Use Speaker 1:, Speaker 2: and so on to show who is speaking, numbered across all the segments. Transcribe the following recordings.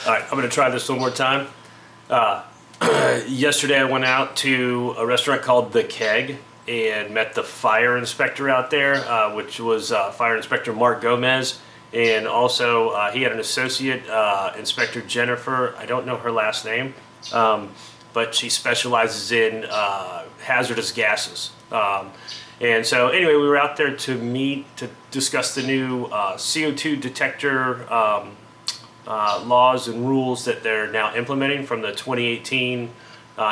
Speaker 1: All right, I'm going to try this one more time. Yesterday I went out to a restaurant called The Keg and met the fire inspector out there, which was Fire Inspector Mark Gomez. And also he had an associate, Inspector Jennifer. I don't know her last name, but she specializes in hazardous gases. And so anyway, we were out there to meet to discuss the new CO2 detector laws and rules that they're now implementing from the 2018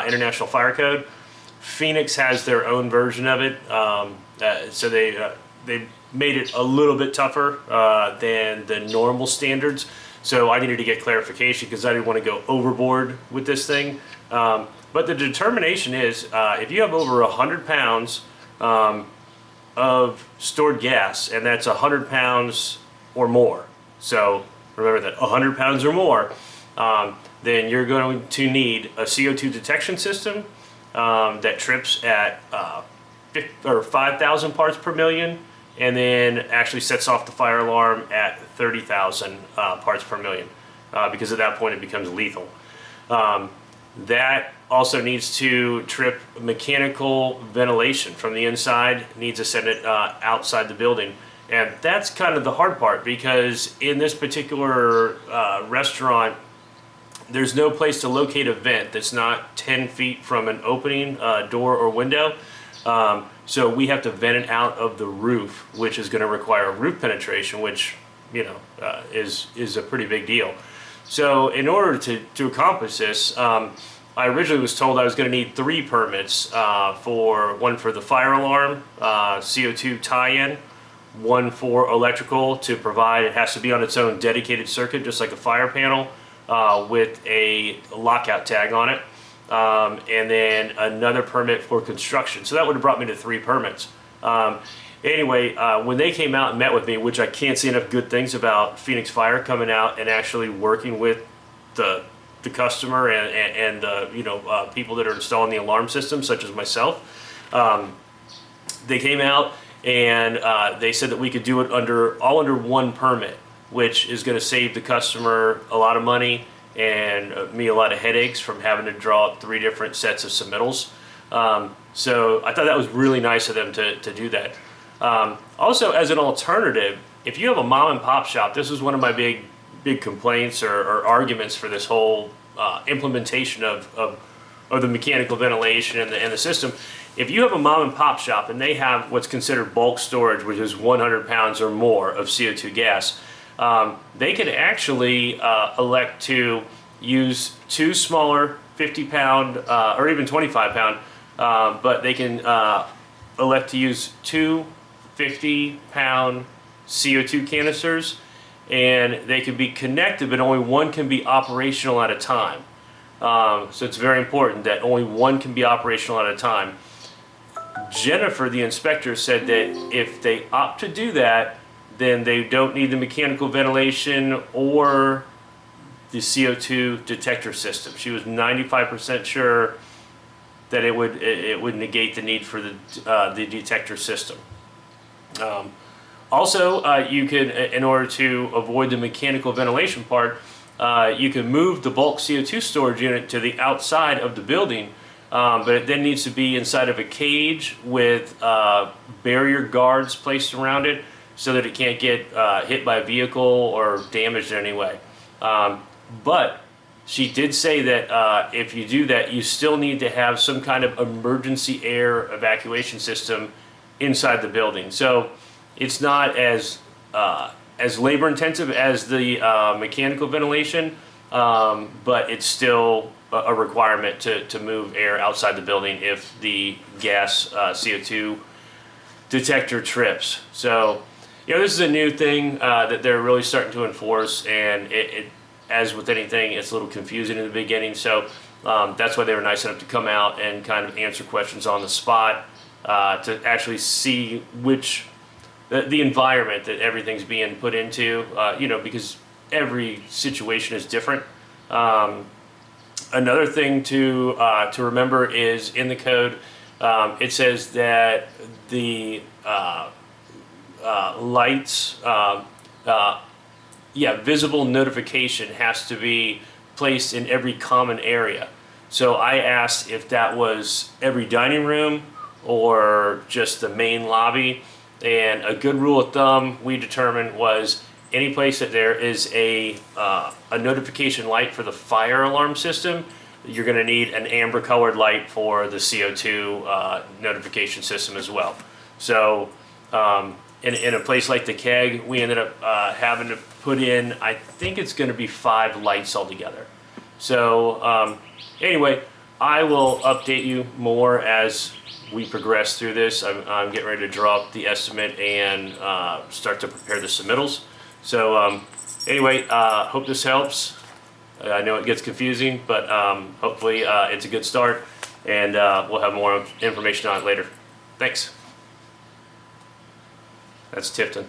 Speaker 1: International Fire Code. Phoenix has their own version of it, so they made it a little bit tougher than the normal standards. So I needed to get clarification because I didn't want to go overboard with this thing. But the determination is if you have over 100 pounds of stored gas, and that's 100 pounds or more. So remember that 100 pounds or more, then you're going to need a CO2 detection system that trips at 5,000 parts per million, and then actually sets off the fire alarm at 30,000 parts per million, because at that point it becomes lethal. That also needs to trip mechanical ventilation from the inside, needs to send it outside the building. And that's kind of the hard part, because in this particular restaurant, there's no place to locate a vent that's not 10 feet from an opening door or window. So we have to vent it out of the roof, which is going to require roof penetration, which, you know, is a pretty big deal. So in order to accomplish this, I originally was told I was going to need 3 permits, one for the fire alarm, CO2 tie-in, one for electrical to provide. It has to be on its own dedicated circuit, just like a fire panel, with a lockout tag on it, and then another permit for construction. So that would have brought me to 3 permits. Anyway, when they came out and met with me, which I can't say enough good things about Phoenix Fire coming out and actually working with the customer and the people that are installing the alarm system, such as myself. They came out and they said that we could do it all under one permit, which is going to save the customer a lot of money and me a lot of headaches from having to draw up 3 different sets of submittals. So I thought that was really nice of them to do that. Also, as an alternative, if you have a mom and pop shop, this is one of my big complaints or arguments for this whole implementation of the mechanical ventilation and the system. If you have a mom and pop shop and they have what's considered bulk storage, which is 100 pounds or more of CO2 gas, they can actually elect to use 2 smaller 50-pound or even 25-pound, but they can elect to use 2 50-pound CO2 canisters, and they can be connected, but only one can be operational at a time. So it's very important that only one can be operational at a time. Jennifer, the inspector, said that if they opt to do that, then they don't need the mechanical ventilation or the CO2 detector system. She was 95% sure that it would negate the need for the detector system. Also, you could, in order to avoid the mechanical ventilation part, you can move the bulk CO2 storage unit to the outside of the building, but it then needs to be inside of a cage with barrier guards placed around it so that it can't get hit by a vehicle or damaged in any way. But she did say that if you do that, you still need to have some kind of emergency air evacuation system inside the building. So it's not as labor intensive as the mechanical ventilation, but it's still a requirement to move air outside the building if the gas CO2 detector trips. So, this is a new thing that they're really starting to enforce, and it as with anything, it's a little confusing in the beginning. So that's why they were nice enough to come out and kind of answer questions on the spot to actually see the environment that everything's being put into, because every situation is different. Another thing to remember is in the code, it says that the lights visible notification has to be placed in every common area. So I asked if that was every dining room or just the main lobby, and a good rule of thumb we determined was any place that there is a notification light for the fire alarm system, you're going to need an amber colored light for the CO2 notification system as well. So in a place like the keg, we ended up having to put in, I think it's going to be 5 lights altogether. So anyway, I will update you more as we progress through this. I'm getting ready to draw up the estimate and start to prepare the submittals. So anyway, hope this helps. I know it gets confusing, but hopefully it's a good start, and we'll have more information on it later. Thanks. That's Tifton.